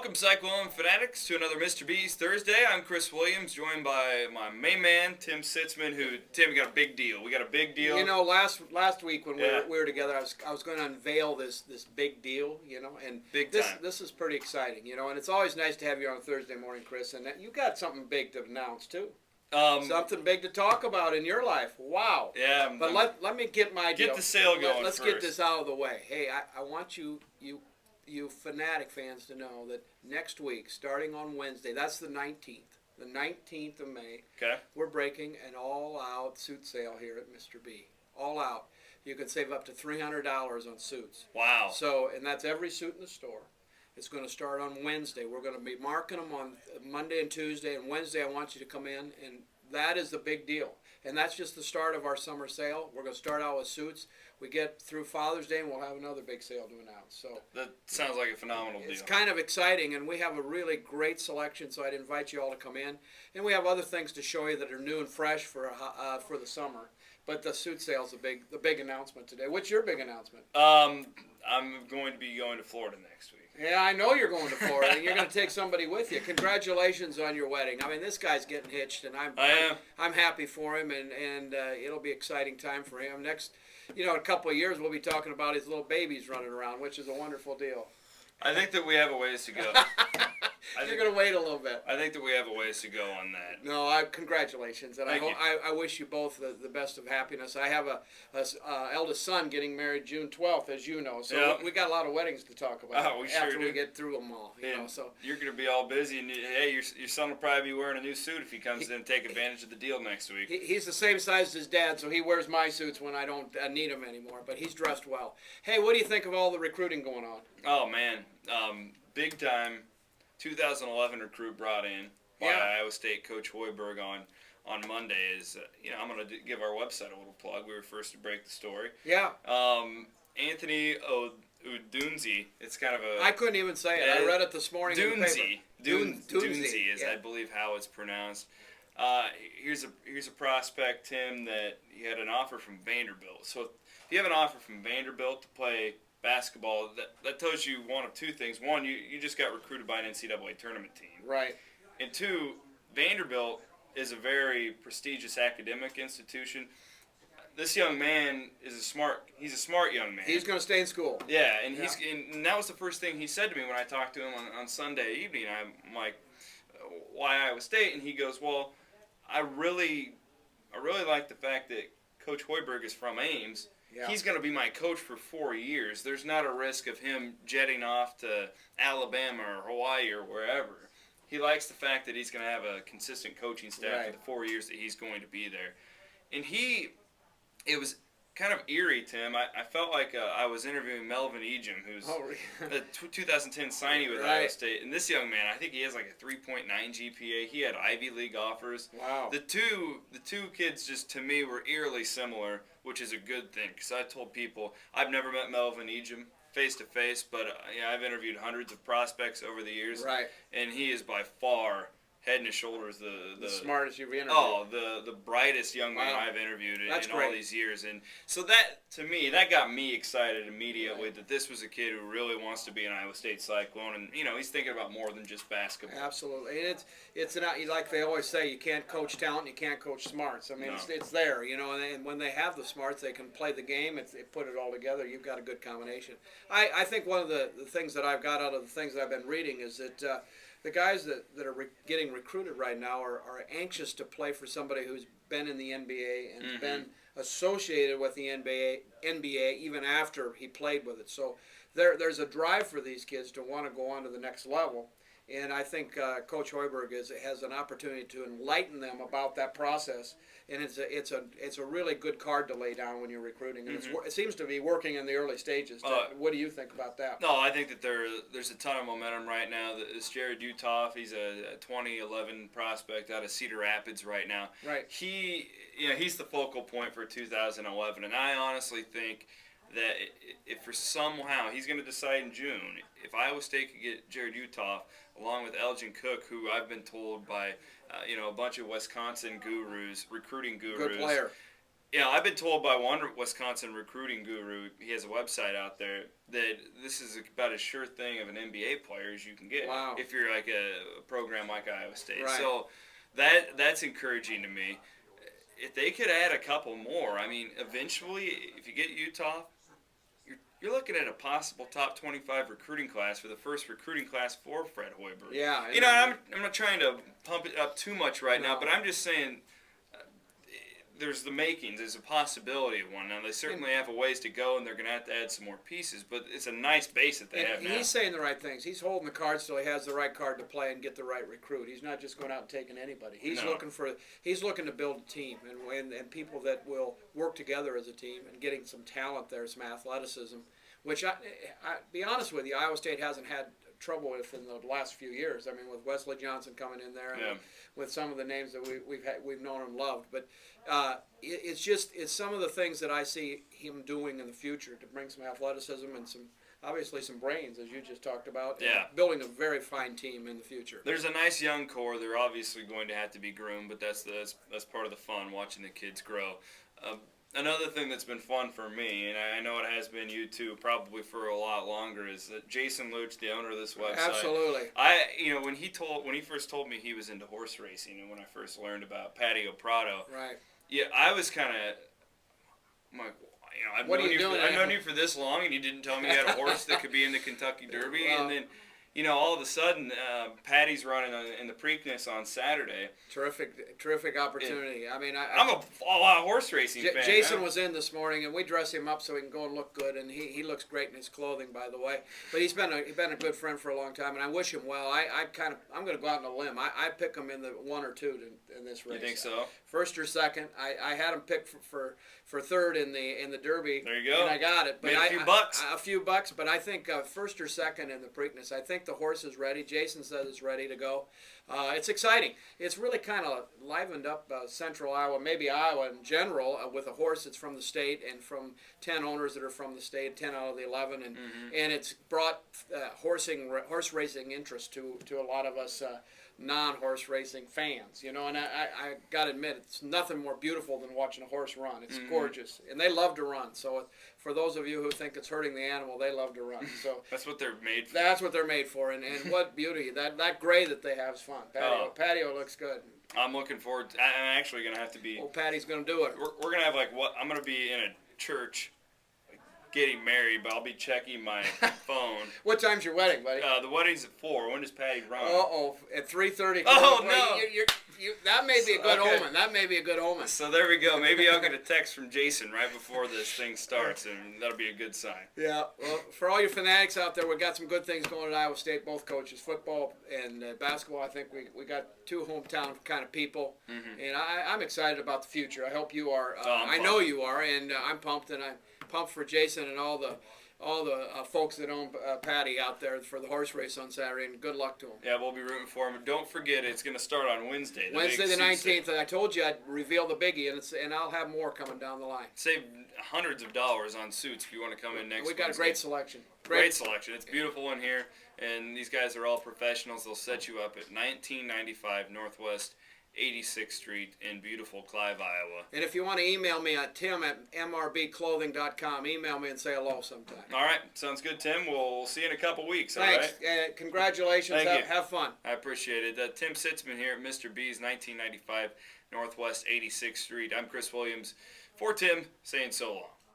Welcome, Cyclone Fanatics, to another Mr. B's Thursday. I'm Chris Williams, joined by my main man, Tim Sitzman, Tim, we got a big deal. We got a big deal. You know, last week when we were together, I was going to unveil this big deal, and big this time. This is pretty exciting, and it's always nice to have you on a Thursday morning, Chris, and you got something big to announce, too. Something big to talk about in your life. Wow. Yeah. But let me get my deal. Get the sale going Let's first. get this out of the way. Hey, I want you Fanatic fans to know that next week, starting on Wednesday, that's the 19th of May, okay, we're breaking an all-out suit sale here at Mr. B. All out. You can save up to $300 on suits. Wow. So, and that's every suit in the store. It's going to start on Wednesday. We're going to be marking them on Monday and Tuesday, and Wednesday I want you to come in, and that is the big deal. And that's just the start of our summer sale. We're going to start out with suits. We get through Father's Day, and we'll have another big sale to announce. So that sounds like a phenomenal deal. It's kind of exciting, and we have a really great selection, so I'd invite you all to come in. And we have other things to show you that are new and fresh for the summer. But the suit sale's the big announcement today. What's your big announcement? I'm going to be going to Florida next week. Yeah, I know you're going to Florida, and you're going to take somebody with you. Congratulations on your wedding. I mean, this guy's getting hitched, and I'm happy for him, and it'll be an exciting time for him. Next, in a couple of years, we'll be talking about his little babies running around, which is a wonderful deal. I think that we have a ways to go. You're going to wait a little bit. I think that we have a ways to go on that. No, congratulations, and Thank you. I wish you both the best of happiness. I have a eldest son getting married June 12th, as you know, so yep. we got a lot of weddings to talk about we after sure we do. get through them all. So you're going to be all busy, and hey, your son will probably be wearing a new suit if he comes in and take advantage of the deal next week. He's the same size as his dad, so he wears my suits when I don't need them anymore, but he's dressed well. Hey, what do you think of all the recruiting going on? Oh, man. Big time 2011 recruit brought in by Iowa State Coach Hoiberg on Monday is, I'm going to give our website a little plug. We were first to break the story. Yeah. Anthony Udunzi. It's kind of a... I couldn't even say it. I read it this morning in the paper. Dunzi is, I believe, how it's pronounced. Here's a prospect, Tim, that he had an offer from Vanderbilt. So if you have an offer from Vanderbilt to play basketball, that tells you one of two things. One, you just got recruited by an NCAA tournament team. Right. And two, Vanderbilt is a very prestigious academic institution. This young man he's a smart young man. He's going to stay in school. Yeah, and and that was the first thing he said to me when I talked to him on Sunday evening. I'm like, why Iowa State? And he goes, well, I really like the fact that Coach Hoiberg is from Ames. Yeah. He's going to be my coach for 4 years. There's not a risk of him jetting off to Alabama or Hawaii or wherever. He likes the fact that he's going to have a consistent coaching staff for the 4 years that he's going to be there. And it was kind of eerie, Tim. I felt like I was interviewing Melvin Ejim, who's the 2010 signee with Iowa State. And this young man, I think he has like a 3.9 GPA. He had Ivy League offers. Wow. The two kids just, to me, were eerily similar, which is a good thing. Because I told people, I've never met Melvin Ejim face-to-face, but I've interviewed hundreds of prospects over the years. Right. And he is by far... head and shoulders the smartest you've interviewed. Oh, the brightest young man I've interviewed in all these years. And so that, to me, that got me excited immediately that this was a kid who really wants to be an Iowa State Cyclone. And, he's thinking about more than just basketball. Absolutely. And it's like they always say, you can't coach talent, you can't coach smarts. I mean, it's there, and when they have the smarts, they can play the game. They put it all together. You've got a good combination. I think one of the things that I've got out of the things that I've been reading is that the guys that are getting recruited right now are anxious to play for somebody who's been in the NBA and been associated with the NBA even after he played with it. So there's a drive for these kids to want to go on to the next level. And I think Coach Hoiberg has an opportunity to enlighten them about that process. And it's a really good card to lay down when you're recruiting. And it seems to be working in the early stages. What do you think about that? No, I think that there's a ton of momentum right now. It's Jared Utoff. He's a 2011 prospect out of Cedar Rapids right now. Right. He's the focal point for 2011. And I honestly think that if for somehow he's going to decide in June, if Iowa State could get Jared Utoff along with Elgin Cook, who I've been told by a bunch of Wisconsin gurus, recruiting gurus, good player, I've been told by one Wisconsin recruiting guru, he has a website out there, that this is about as sure thing of an NBA player as you can get. Wow. If you're like a program like Iowa State. Right. So that's encouraging to me. If they could add a couple more, I mean, eventually, if you get Utah, you're looking at a possible top 25 recruiting class for the first recruiting class for Fred Hoiberg. Yeah. I'm not trying to pump it up too much right now, but I'm just saying there's the makings. There's a possibility of one. Now, they certainly have a ways to go, and they're going to have to add some more pieces, but it's a nice base that they have now. He's saying the right things. He's holding the cards till he has the right card to play and get the right recruit. He's not just going out and taking anybody. He's looking to build a team and people that will work together as a team and getting some talent there, some athleticism, which I be honest with you, Iowa State hasn't had trouble with in the last few years. I mean, with Wesley Johnson coming in there, and with some of the names that we've known and loved, but it's some of the things that I see him doing in the future to bring some athleticism and obviously some brains, as you just talked about. Yeah. Building a very fine team in the future. There's a nice young core. They're obviously going to have to be groomed, but that's part of the fun, watching the kids grow. Another thing that's been fun for me, and I know it has been you too, probably for a lot longer, is that Jason Luch, the owner of this website. Absolutely. When he first told me he was into horse racing, and when I first learned about Patio Prado, right. Yeah, I was kind of, I'm like, I've known you for this long, and you didn't tell me you had a horse that could be in the Kentucky Derby, and then. All of a sudden, Patty's running in the Preakness on Saturday. Terrific opportunity. I'm a all-out horse racing fan. Jason was in this morning, and we dress him up so he can go and look good, and he looks great in his clothing, by the way. But he's been a good friend for a long time, and I wish him well. I'm going to go out on a limb. I pick him in the 1 or 2 in this race. You think so? First or second. I had him picked for third in the Derby. There you go. And I got it. But made a few bucks. But I think first or second in the Preakness. I think the horse is ready. Jason says it's ready to go. It's exciting. It's really kind of livened up central Iowa, maybe Iowa in general, with a horse that's from the state and from 10 owners that are from the state, 10 out of the 11. And it's brought horse racing interest to a lot of us non-horse racing fans, and I got to admit, it's nothing more beautiful than watching a horse run. It's gorgeous, and they love to run. So for those of you who think it's hurting the animal, they love to run. So that's what they're made for. That's what they're made for, and what beauty. That gray that they have is fun. Patio looks good. I'm looking forward. I'm actually going to have to be. Old Patty's going to do it. We're going to have I'm going to be in a church getting married, but I'll be checking my phone. What time's your wedding, buddy? The wedding's at 4. When does Patty run? At 3:30. Oh no! That may be a good omen. That may be a good omen. So there we go. Maybe I'll get a text from Jason right before this thing starts, and that'll be a good sign. Yeah. Well, for all you fanatics out there, we got some good things going at Iowa State. Both coaches, football and basketball. I think we got 2 hometown kind of people, and I'm excited about the future. I hope you are. I know you are, and I'm pumped, and I'm pumped for Jason and all the folks that own Patty out there for the horse race on Saturday, and good luck to them. Yeah, we'll be rooting for him. Don't forget, it's going to start on Wednesday. Wednesday the 19th, and I told you I'd reveal the biggie, and I'll have more coming down the line. Save hundreds of dollars on suits if you want to come in next We got Wednesday. a great selection. Great selection. It's beautiful in here, and these guys are all professionals. They'll set you up at 1995 Northwest 86th Street in beautiful Clive, Iowa. And if you want to email me at tim@mrbclothing.com, email me and say hello sometime. All right. Sounds good, Tim. We'll see you in a couple weeks. Thanks. All right? Congratulations. Thank you. Have fun. I appreciate it. Tim Sitzman here at Mr. B's, 1995 Northwest 86th Street. I'm Chris Williams for Tim, saying so long.